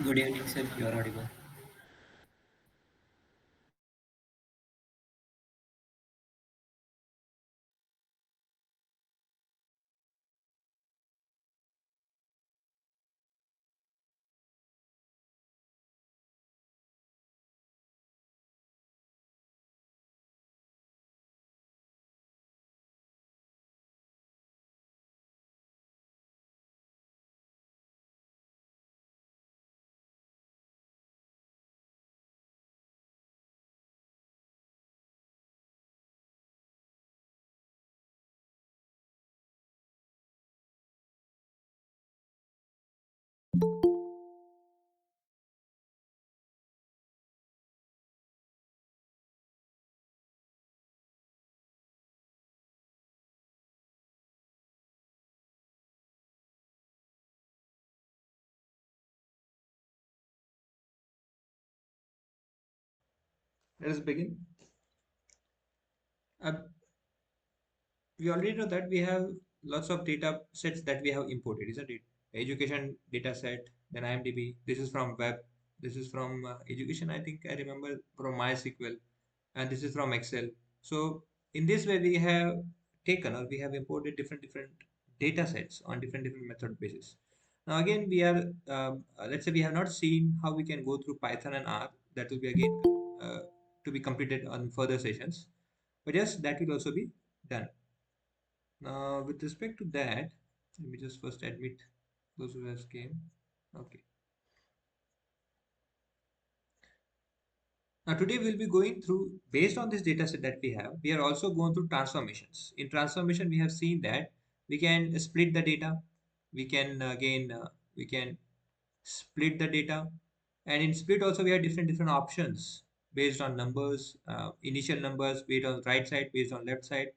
Good evening, sir. You are audible. Let us begin. Uh, we already know that we have lots of data sets that we have imported, isn't it? Education data set, then IMDb. This is from web. This is from education. I think I remember from MySQL, and this is from Excel. So in this way, we have taken or we have imported different data sets on different method basis. Now again, we are let's say we have not seen how we can go through Python and R. That will be again to be completed on further sessions. But yes, that will also be done. Now, with respect to that, let me just first admit those who has came. Okay. Now, today we'll be going through, based on this data set that we have, we are also going through transformations. In transformation, we have seen that we can split the data. We can again, we can split the data. And in split also, we have different options based on numbers, initial numbers, based on right side, based on left side,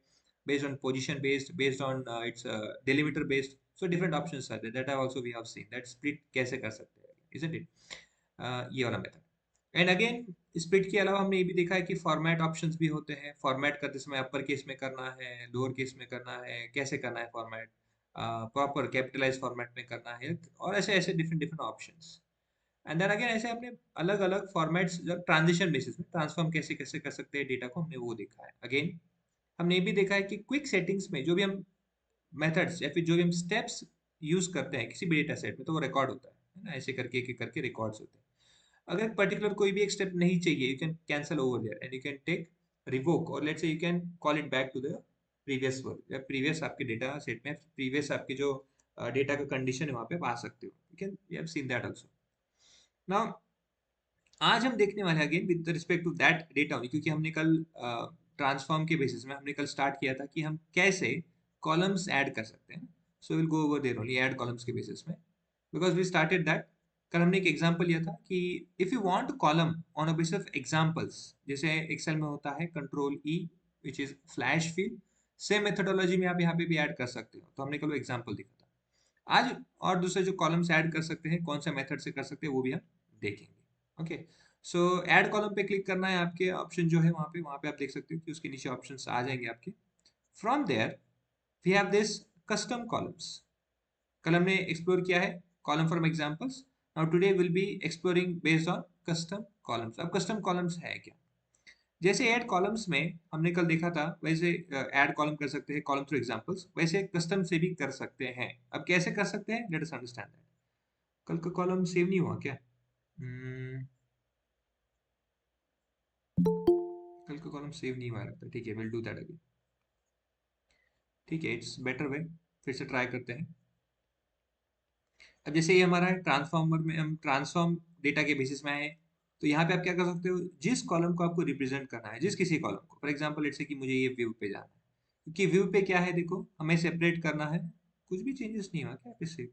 based on position based, based on its delimiter based. So different options are there. That also we have seen. That split कैसे कर सकते हैं, isn't it? ये वाला method. And again split के अलावा हमने ये भी देखा है कि फॉर्मेट ऑप्शंस भी होते हैं. फॉर्मेट करते समय अपर केस में करना है, लोअर केस में करना है, कैसे करना है फॉर्मेट, प्रॉपर कैपिटलाइज फॉर्मेट में करना है, और ऐसे ऐसे different options. And then again ऐसे हमने अलग अलग फॉर्मेट्स जब ट्रांजिशन बेसिस में ट्रांसफॉर्म कैसे कैसे कर सकते हैं डेटा को, हमने वो देखा है. अगेन हमने ये भी देखा है कि क्विक सेटिंग्स में जो भी हम मेथड्स या फिर जो भी हम स्टेप्स यूज करते हैं किसी भी डेटा सेट में, तो वो रिकॉर्ड होता है ना, ऐसे करके एक एक करके रिकॉर्ड्स होते हैं. अगर पर्टिकुलर कोई भी एक स्टेप नहीं चाहिए, you can cancel over there and you can take revoke, और let's say you can call it back to the previous word या प्रीवियस आपके डेटा सेट में, प्रीवियस आपके जो डेटा का कंडीशन है वहां पे आप आ सकते हो. You can, we have seen that also. Now आज हम देखने वाले हैं again with respect to that data only, क्योंकि हमने कल ट्रांसफॉर्म के बेसिस में हमने कल स्टार्ट किया था कि हम कैसे कॉलम्स ऐड कर सकते हैं. So will go over there only add columns के बेसिस में, बिकॉज वी स्टार्टेड दैट. कल हमने एक एग्जांपल लिया था कि if you want column on a basis of examples, जैसे एक्सेल में होता है control E which is flash fill, same methodology में आप यहाँ पे भी ऐड कर सकते हो. तो हमने कल एग्जांपल देखा था. आज और दूसरे जो कॉलम्स ऐड कर सकते हैं, कौन सा मेथड से कर सकते हैं, वो भी हम देखेंगे. ओके. सो ऐड कॉलम पे क्लिक करना है. आपके ऑप्शन जो है वहां पे आप देख सकते हो कि उसके नीचे ऑप्शंस आ जाएंगे आपके. From there we have this custom columns. कल हमने एक्सप्लोर किया है column from examples. Now today will be exploring based on custom columns. अब कस्टम कॉलम्स है क्या? जैसे ऐड कॉलम्स में हमने कल देखा था, वैसे ऐड कॉलम कर सकते हैं कॉलम थ्रू एग्जांपल्स, वैसे कस्टम से भी कर सकते हैं. अब कैसे कर सकते हैं, लेट अस अंडरस्टैंड दैट. कल का कॉलम सेव नहीं हुआ क्या? Hmm, कल का कॉलम सेव नहीं हुआ लगता. ठीक है, विल डू दैट अगेन. ठीक है, इट्स बेटर वे. फिर से ट्राई करते हैं. अब जैसे ये हमारा ट्रांसफॉर्मर में हम ट्रांसफॉर्म डेटा के बेसिस में आए, तो यहाँ पे आप क्या कर सकते हो, जिस कॉलम को आपको रिप्रेजेंट करना है, जिस किसी कॉलम को, फॉर एग्जांपल लेट्स से कि मुझे ये व्यू पे जाना है, क्योंकि व्यू पे क्या है, देखो हमें सेपरेट करना है, कुछ भी चेंजेस नहीं हुआ क्या, इसे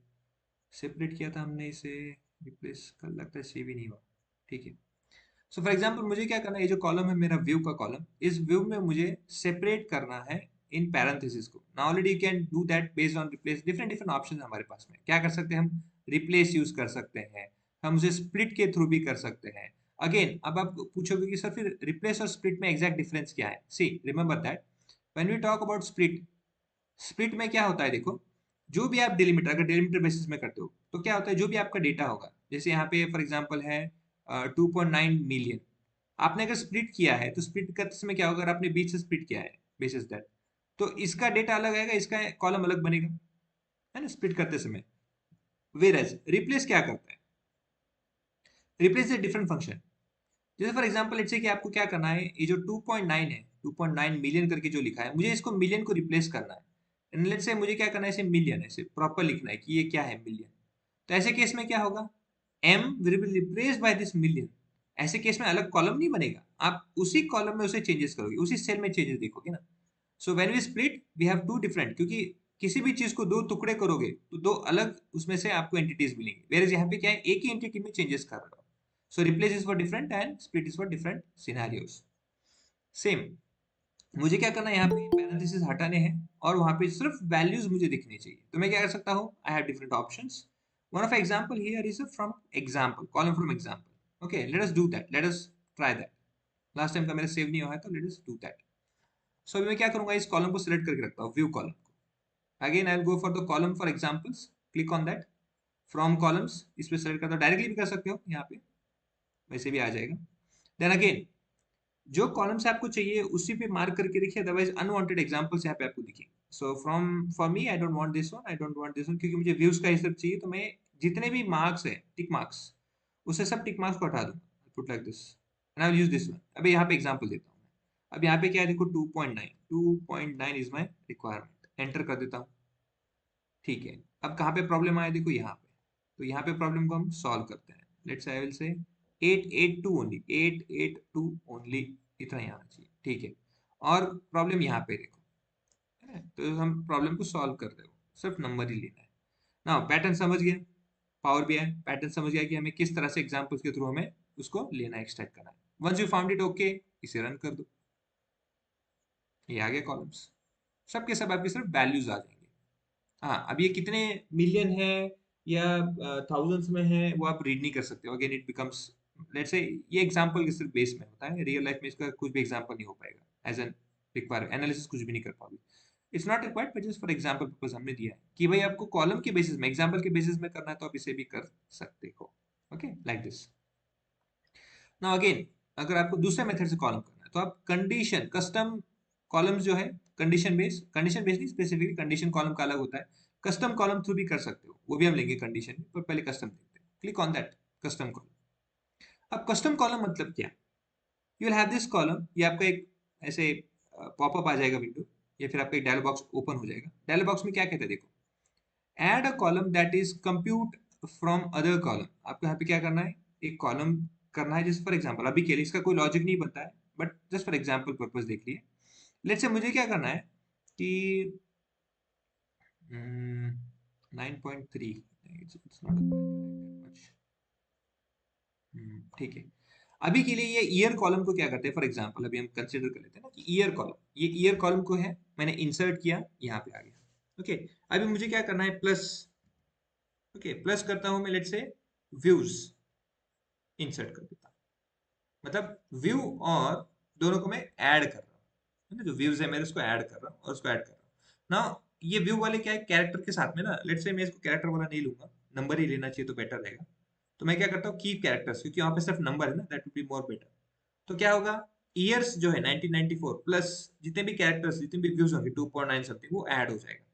सेपरेट किया था हमने, इसे रिप्लेस कर, लगता है सेव ही नहीं हुआ, ठीक है। सो फॉर एग्जांपल मुझे क्या करना है, ये जो कॉलम है मेरा व्यू का कॉलम, इस व्यू में मुझे सेपरेट करना है इन पैरेंथेसिस को। Now already you can do that based on replace, different different option हमारे पास में, क्या कर सकते हैं हम, रिप्लेस यूज कर सकते हैं, हम उसे स्प्लिट के थ्रू भी कर सकते हैं। अगेन अब आप पूछोगे कि सर फिर रिप्लेस और स्प्लिट में एग्जैक्ट डिफरेंस क्या है, see remember that when we talk about split, split में क्या होता है देखो, जो भी आप डिलीमीटर, अगर डिलीमीटर बेसिस में करते हो तो क्या होता है, जो भी आपका डेटा होगा, जैसे यहाँ पे फॉर एग्जांपल है 2.9 मिलियन, आपने अगर स्प्लिट किया है तो स्प्लिट करते समय क्या होगा, अगर आपने बीच से स्प्लिट किया है बेसिस दैट, तो इसका डेटा अलग आएगा, इसका कॉलम अलग बनेगा, है ना, स्प्लिट करते समय। वेरएज रिप्लेस क्या करता है, रिप्लेस इज डिफरेंट फंक्शन। जैसे फॉर एग्जांपल लेट्स से कि आपको क्या करना है, ये जो 2.9 है, 2.9 मिलियन करके जो लिखा है, मुझे इसको मिलियन को रिप्लेस करना है, एंड लेट्स से मुझे क्या करना है, इसे मिलियन, ऐसे प्रॉपर लिखना है कि ये क्या है, मिलियन। तो ऐसे केस में क्या होगा, m will be replaced by this million, ऐसे केस में अलग कॉलम नहीं बनेगा, आप उसी कॉलम में उसे चेंजेस करोगे, उसी सेल में चेंजेस देखोगे ना। So when we split we have two different, क्योंकि किसी भी चीज को दो टुकड़े करोगे तो दो अलग उसमें से आपको एंटिटीज मिलेंगी, वेयर यहाँ पे क्या है, एक ही एंटिटी में चेंजेस कर रहा हो। सो replace is for different and split is for different scenarios. Same मुझे क्या करना है, यहाँ पे पैरेंथेसिस हटाने हैं और वहां पे सिर्फ वैल्यूज मुझे दिखनी चाहिए, तो मैं क्या कर सकता हूँ, I have different options. One of example here is from example, column from example, okay let us do that, let us try that. Last time का मेरा सेव नहीं हुआ है, तो लेट अस डू दैट। सो अभी मैं क्या करूंगा, इस कॉलम को सिलेक्ट करके रखता हूँ, व्यू कॉलम को। Again I will go for the column for examples, click on that, from columns इस पे सेलेक्ट करता हूँ, डायरेक्टली भी कर सकते हो यहाँ पे, वैसे भी आ जाएगा। देन अगेन जो कॉलम से आपको चाहिए उसी पे मार्क करके रखिए, अदरवाइज अनवांटेड एग्जांपल्स यहाँ पे आपको दिखेंगे। So from for me I don't want this one, I don't want this one, क्योंकि मुझे व्यूज का ही सब चाहिए, तो मैं जितने भी मार्क्स है, टिक मार्क्स, उसे सब टिक मार्क्स को हटा दूंगा, put like this, and I will use this one. अभी यहाँ पे एग्जांपल देता हूँ मैं, अब यहाँ पे क्या है देखो, 2.9, 2.9 इज माय रिक्वायरमेंट, एंटर कर देता हूँ, ठीक है। अब कहाँ पे प्रॉब्लम आया, देखो यहाँ पे, तो यहाँ पे प्रॉब्लम को हम सॉल्व करते हैं, let's I will say 882 only, 882 only, इतना ही आना चाहिए, ठीक है। और प्रॉब्लम यहाँ पे देखो, है ना? तो हम प्रॉब्लम को सॉल्व कर रहे हो, सिर्फ नंबर ही लेना है ना, पैटर्न समझ गया, पावर भी है, पैटर्न समझ गया कि हमें किस तरह से एग्जाम्पल्स के थ्रू हमें उसको लेना है, एक्सट्रैक्ट करना है। Once you found it, okay, इसे रन कर दो, ये आ गया कॉलम्स, सब के सब आपके सिर्फ वैल्यूज आ जाएंगे। हाँ, अब ये कितने मिलियन है या थाउजेंड्स में है, वो आप रीड नहीं कर सकते हो, again it becomes, let's say ये एग्जांपल के सिर्फ बेस में होता है, रियल लाइफ में इसका कुछ भी एग्जांपल नहीं हो पाएगा, एज एन रिक्वायर एनालिसिस कुछ भी नहीं कर पाओगे। It's not required, but just for example purpose हमने दिया है कि भाई आपको कॉलम के बेसिस में, एग्जांपल के बेसिस में करना है, तो आप इसे भी कर सकते हो, okay like this. Now again अगर आपको दूसरे मेथड से कॉलम करना है, तो आप कंडीशन कस्टम कॉलम्स जो है, कंडीशन बेस नहीं, स्पेसिफिकली कंडीशन कॉलम का अलग होता है, कस्टम कॉलम थ्रू भी कर सकते हो, वो भी हम लेंगे कंडीशन में, पर पहले कस्टम देखते हैं। Click on that custom column. अब कस्टम कॉलम मतलब क्या, you will have this column, ये आपका एक ऐसे पॉपअप आ जाएगा विंडो, या फिर आपका एक डायलॉग बॉक्स ओपन हो जाएगा। डायलॉग बॉक्स में क्या कहता है देखो, add a column that is compute from other column, आपको यहाँ पे क्या करना है, एक कॉलम करना है, जैसे फॉर एग्जांपल अभी के लिए इसका कोई लॉजिक नहीं बनता है, but just for example purpose देख लिए। लेट्स से मुझे क्या करना है कि 9.3, it's not a value like that much, ठीक है। अभी के लिए ये ईयर कॉलम को क्या करते हैं, फॉर एग्जांपल अभी हम कंसिडर कर लेते हैं ना कि ईयर कॉलम, ये ईयर कॉलम को है, मैंने इंसर्ट किया, यहाँ पे आ गया, ओके। अभी मुझे क्या करना है, प्लस, ओके प्लस करता हूं मैं, लेट्स से व्यूज इंसर्ट कर देता हूं, मतलब व्यू और दोनों को मैं ऐड कर रहा हूँ, है ना, जो व्यूज है मेरे उसको ऐड कर रहा हूँ और उसको ऐड कर रहा हूँ ना। ये व्यू वाले क्या है, कैरेक्टर के साथ में ना, लेट्स से मैं इसको कैरेक्टर वाला नहीं लूंगा, नंबर ही लेना चाहिए तो बेटर रहेगा। तो मैं क्या करता हूँ, कीप कैरेक्टर्स, क्योंकि वहां पे सिर्फ नंबर है ना, that would be more better. तो क्या होगा, ईयर्स जो है 1994 प्लस जितने भी कैरेक्टर्स, जितने भी व्यूज होंगे 2.9 समथिंग, वो ऐड हो जाएगा।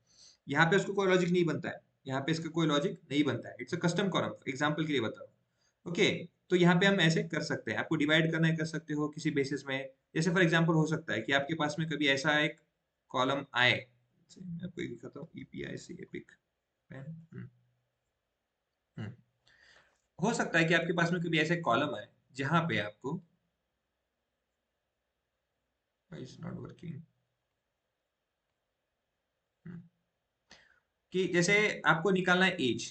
यहाँ पे उसको कोई लॉजिक नहीं बनता है, यहाँ पे इसका कोई लॉजिक नहीं बनता है, it's a custom column, example के लिए बता रहा हूँ, ओके। तो यहाँ पे हम ऐसे कर सकते हैं, आपको डिवाइड करना है कर सकते हो किसी बेसिस में, जैसे फॉर एग्जांपल हो सकता है कि आपके पास में कभी ऐसा एक कॉलम आए, मैं आपको ये दिखाता हूँ, ईपीआईसी एपिक पेन, हम्म, हो सकता है कि आपके पास में कभी ऐसे कॉलम है जहां पे आपको इज नॉट वर्किंग, कि जैसे आपको निकालना है एज,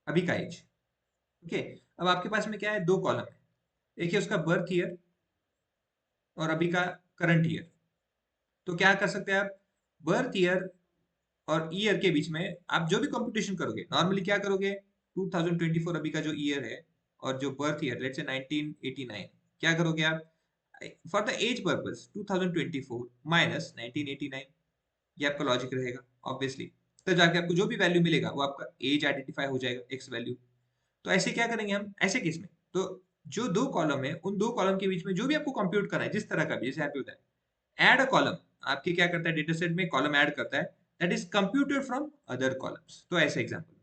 अभी का एज। ओके, अब आपके पास में क्या है, दो कॉलम है, एक है उसका बर्थ ईयर और अभी का करंट ईयर। तो क्या कर सकते हैं आप, बर्थ ईयर और ईयर के बीच में आप जो भी कंप्यूटेशन करोगे, नॉर्मली क्या करोगे, 2024 अभी का जो ईयर है और जो बर्थ ईयर लेट्स से 1989, क्या करोगे आप, for the age purpose 2024 minus 1989, ये आपका लॉजिक रहेगा ऑब्वियसली। तो जाके आपको जो भी वैल्यू मिलेगा वो आपका एज आइडेंटिफाई हो जाएगा, एक्स वैल्यू। तो ऐसे क्या करेंगे हम ऐसे केस में, तो जो दो कॉलम है उन दो कॉलम के बीच में जो भी आपको कंप्यूट करना है जिस तरह का भी, जैसे यहाँ पे होता है ऐड अ कॉलम, आपके क्या करता है डेटा सेट में कॉलम ऐड करता है, that is computed from other columns. तो ऐसे एग्जांपल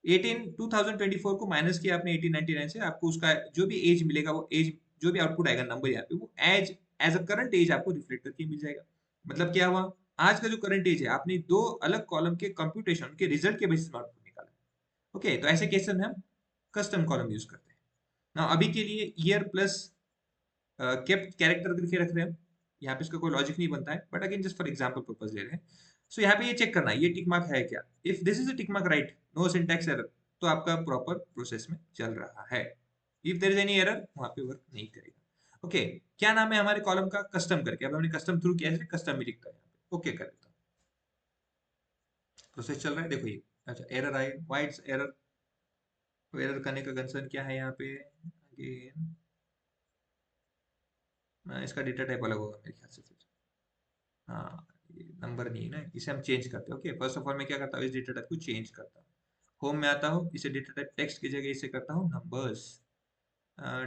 में 2024 को माइनस किया आपने 1899 से, आपको उसका जो भी एज मिलेगा वो एज, जो भी आउटपुट आएगा नंबर यहाँ पे, वो as as a current as आपको रिफ्लेक्ट करके मिल जाएगा। मतलब क्या हुआ, आज का जो करंट एज है आपने दो अलग कॉलम के कंप्यूटेशन के रिजल्ट के बेसिस में आउटपुट निकाला। ओके, तो ऐसे केस में हम कस्टम कॉलम यूज करते हैं ना। अभी के लिए ईयर प्लस केप्ट कैरेक्टर करके रख रहे हैं हम, यहाँ पे इसका कोई लॉजिक नहीं बनता है, but again just for example purpose ले रहे हैं। सो यहाँ पे ये चेक करना है ये टिक मार्क है क्या, if this is a tick mark right, no syntax error, तो आपका प्रॉपर प्रोसेस में चल रहा है। If there is any error वहां पे वर्क नहीं करेगा। ओके, क्या नाम है हमारे कॉलम का, कस्टम करके, अब हमने कस्टम थ्रू किया है, कस्टम में लिखता है यहाँ पे, ओके कर देता हूँ। प्रोसेस चल रहा है, देखो ये, अच्छा एरर आए, व्हाई इट्स एरर, एरर करने का कंसर्न क्या है यहाँ पे, अगेन इसका डेटा टाइप अलग होगा मेरे ख्याल से फिर। हाँ, ये नंबर नहीं है ना, इसे हम चेंज करते हैं। ओके, फर्स्ट ऑफ ऑल मैं क्या करता हूँ, इस डेटा टाइप को चेंज करता हूँ, होम में आता हूँ, इसे डेटा टाइप टेक्स्ट की जगह इसे करता हूँ नंबर्स।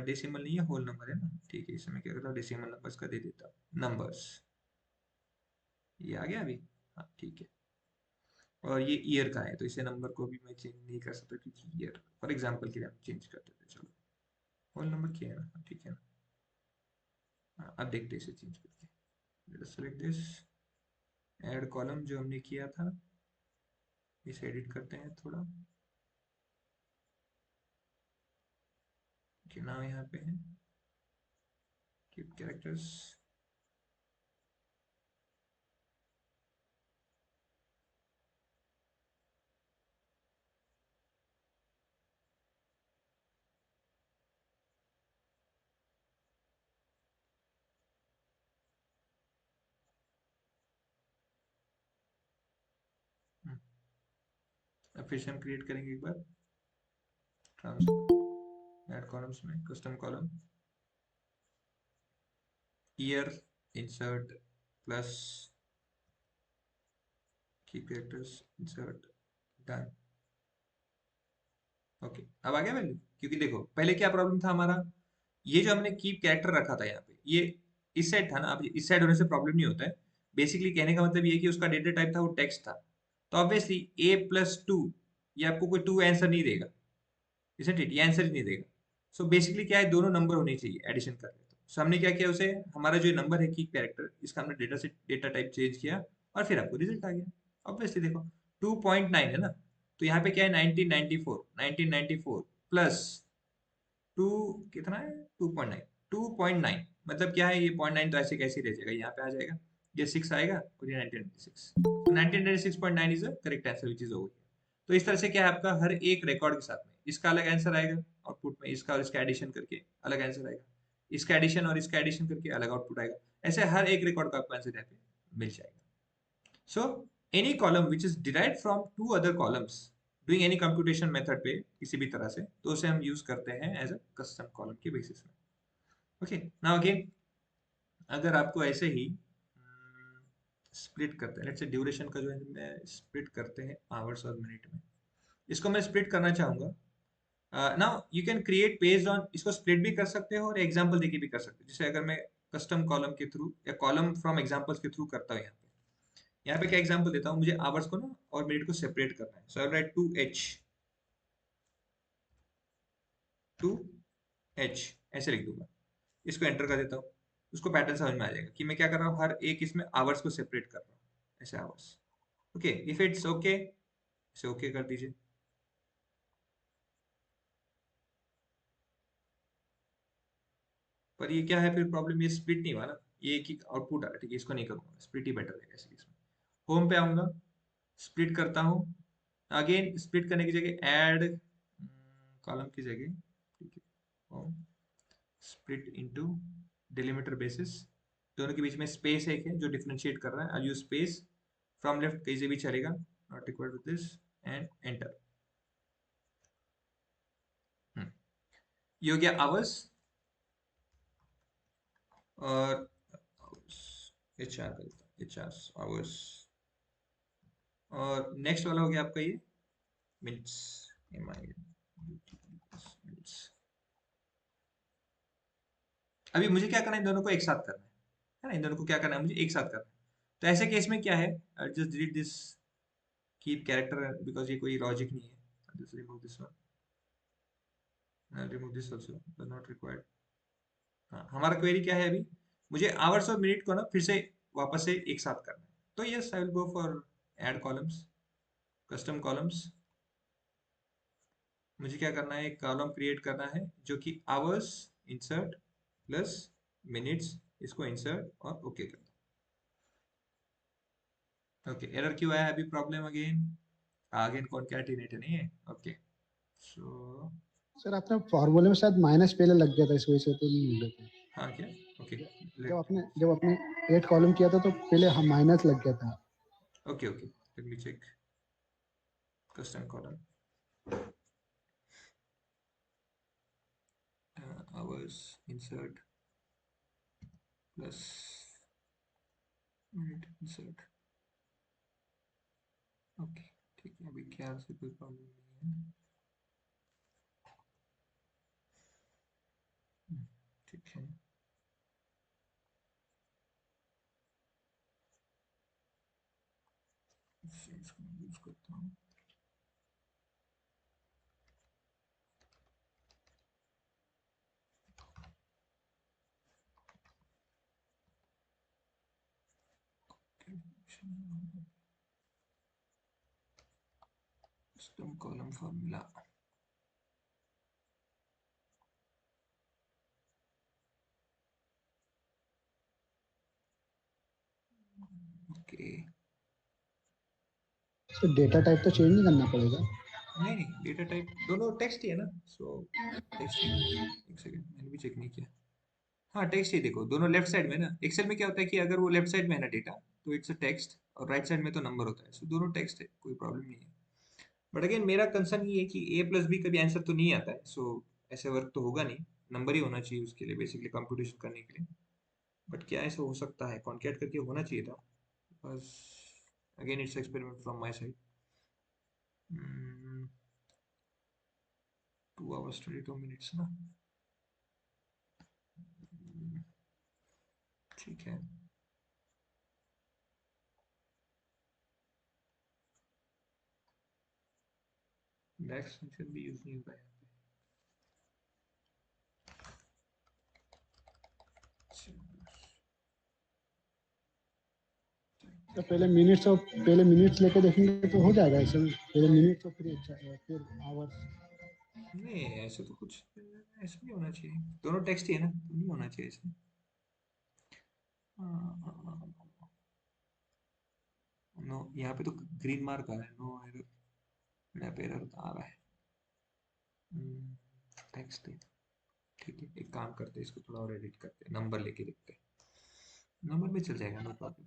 डेसिमल नहीं है, होल नंबर है ना, ठीक है, इसे मैं क्या करता हूँ डेसिमल नंबर्स का दे देता हूँ नंबर्स। ये आ गया अभी, हाँ ठीक है। और ये ईयर का है तो इसे नंबर को भी मैं चेंज नहीं कर सकता क्योंकि ईयर, फॉर एग्जाम्पल के लिए हम चेंज कर देते हैं, चलो होल नंबर क्या है ना, हाँ, ठीक है ना। हाँ, अब देखते हैं इसे चेंज करके, सेलेक्ट दिस, ऐड कॉलम जो हमने किया था, इसे एडिट करते हैं थोड़ा, कि नाम यहाँ पे है कीप कैरेक्टर्स। अब फिर से हम क्रिएट करेंगे एक बार, ट्रांस ऐड कॉलम्स में custom column, year, insert plus keep characters, insert, done. Okay, अब आ गया वैल्यू, क्योंकि देखो पहले क्या प्रॉब्लम था हमारा, ये जो हमने कीप कैरेक्टर रखा था यहाँ पे, ये इस साइड था ना, अब इस साइड होने से प्रॉब्लम नहीं होता है। बेसिकली कहने का मतलब ये है कि उसका डेटा टाइप था वो टेक्स्ट था, तो ऑब्वियसली a+2 ये आपको कोई 2 आंसर नहीं देगा, इसn't it? ये आंसर ही नहीं देगा। सो बेसिकली क्या है, दोनों नंबर होने चाहिए एडिशन कर रहे तो। सो हमने क्या किया, उसे हमारा जो नंबर है की कैरेक्टर, इसका हमने डेटा से डेटा टाइप चेंज किया और फिर आपको रिजल्ट आ गया। ऑब्वियसली देखो 2.9 है ना, तो यहाँ पे क्या है 1994, 1994 प्लस 2, कितना है 2.9, 2.9 मतलब क्या है, ये 0.9 तो ऐसे कैसे रह जाएगा, यहाँ पे आ जाएगा, ये 6 आएगा और ये 1996, तो 1996.9 is the correct answer which is over. तो इस तरह से क्या है, आपका हर एक रिकॉर्ड के साथ में इसका अलग आंसर आएगा आउटपुट में, इसका और इसका एडिशन करके अलग आंसर आएगा, इसका एडिशन और इसका एडिशन करके अलग आउटपुट आएगा। ऐसे हर एक रिकॉर्ड का आपको आंसर यहाँ पे मिल जाएगा। So any column which is derived from two other columns doing any computation method पे किसी भी तरह से, तो उसे हम यूज करते हैं एज अ कस्टम कॉलम के बेसिस में। ओके, नाउ अगेन अगर आपको ऐसे ही स्प्लिट करते हैं, लेट्स से ड्यूरेशन का जो है स्प्लिट करते हैं आवर्स और मिनट में, इसको मैं स्प्लिट करना चाहूंगा। Now you can create based on, इसको स्प्लिट भी कर सकते हो और एग्जांपल देके भी कर सकते हो, जैसे अगर मैं कस्टम कॉलम के थ्रू या कॉलम फ्रॉम एग्जांपल्स के थ्रू करता हूँ, यहाँ पे क्या एग्जांपल देता हूँ, मुझे आवर्स को ना और मिनट को सेपरेट करना है, सो आई राइट 2h ऐसे लिख दूंगा, इसको एंटर कर देता हूँ, उसको पैटर्न समझ में आ जाएगा कि मैं क्या कर रहा हूँ, हर एक इसमें आवर्स को सेपरेट कर रहा हूँ, ऐसे hours. Okay, if it's okay इसे ओके कर दीजिए। पर ये क्या है फिर प्रॉब्लम, ये स्प्लिट नहीं हुआ ना, ये एक ही आउटपुट आ रहा है, ठीक है, इसको नहीं करूंगा, स्प्लिट ही बेटर है ऐसे केस में। होम पे आऊंगा, स्प्लिट करता हूँ, अगेन स्प्लिट करने की जगह ऐड कॉलम की जगह, ठीक है, home split into delimiter basis, दोनों के बीच में स्पेस एक है जो डिफरेंशिएट कर रहा है, I use space, from left कहीं से भी चलेगा, not equal to this, and enter. ये हो गया आवर्स, और एच आर का, एच आर आवर्स, और नेक्स्ट वाला हो गया आपका ये मिनट्स, एम आई मिनट्स। अभी मुझे क्या करना है, इन दोनों को एक साथ करना है ना, इन दोनों को क्या करना है, मुझे एक साथ करना है। तो ऐसे केस में क्या है, just delete this keep character, because ये कोई लॉजिक नहीं है, just remove this one, remove this also, not required. हाँ, हमारा क्वेरी क्या है अभी, मुझे आवर्स और मिनट को ना फिर से वापस से एक साथ करना है, तो yes I will go for add columns, custom columns. मुझे क्या करना है, एक कॉलम क्रिएट करना है जो कि आवर्स इंसर्ट प्लस मिनट्स, इसको इंसर्ट और ओके करना। ओके, एरर क्यों आया अभी, प्रॉब्लम अगेन, अगेन कॉनकैटिनेट नहीं है, ओके। सो सर आपने फॉर्मूले में शायद माइनस पहले लग गया था, इस वजह से तो नहीं मिल रहा था। हाँ क्या, ओके, लेट, जब आपने 8 कॉलम किया था तो पहले हम माइनस लग गया था। Okay okay, let me check custom column, hours insert plus minute insert, okay, ठीक है, अभी ख्याल से कोई प्रॉब्लम नहीं है। ठीक है, इसको यूज करता हूँ। Custom column formula, okay. Sir data type तो चेंज नहीं करना पड़ेगा। नहीं नहीं, डेटा टाइप दोनों टेक्स्ट ही है ना, सो टेक्स्ट ही है। एक सेकंड, मैंने भी चेक नहीं किया। हाँ टेक्स्ट ही, देखो दोनों लेफ्ट साइड में ना, एक्सेल में क्या होता है कि अगर वो लेफ्ट साइड में है ना डेटा, तो इट्स अ टेक्स्ट, और राइट साइड में तो नंबर होता है, सो दोनों टेक्स्ट है, कोई प्रॉब्लम नहीं है। बट अगेन मेरा कंसर्न ये है कि ए प्लस बी कभी आंसर तो नहीं आता है, सो ऐसे वर्क तो होगा नहीं, नंबर ही होना चाहिए उसके लिए, बेसिकली कंप्यूटेशन करने के लिए। बट क्या ऐसा हो सकता है, कॉन्कैट करके होना चाहिए था, बस again it's experiment from my side. 2 hours 22 minutes ना, हम्म, ठीक है। नेक्स्ट फंक्शन भी यूज नहीं होगा यहाँ पे। तो पहले मिनट्स लेके देखेंगे तो हो जाएगा ऐसे में, पहले मिनट्स और फिर अच्छा फिर आवर्स। नहीं ऐसे तो कुछ ऐसे नहीं होना चाहिए, दोनों टेक्स्ट ही है ना, तो नहीं होना चाहिए ऐसे। नो, यहाँ पे तो ग्रीन मार्क आ रहा है, नो एरर, यहाँ पे एरर आ रहा है, टेक्स्ट है, ठीक है, एक काम करते हैं, इसको थोड़ा और एडिट करते हैं, नंबर लेके देखते हैं, नंबर में चल जाएगा, नो प्रॉब्लम।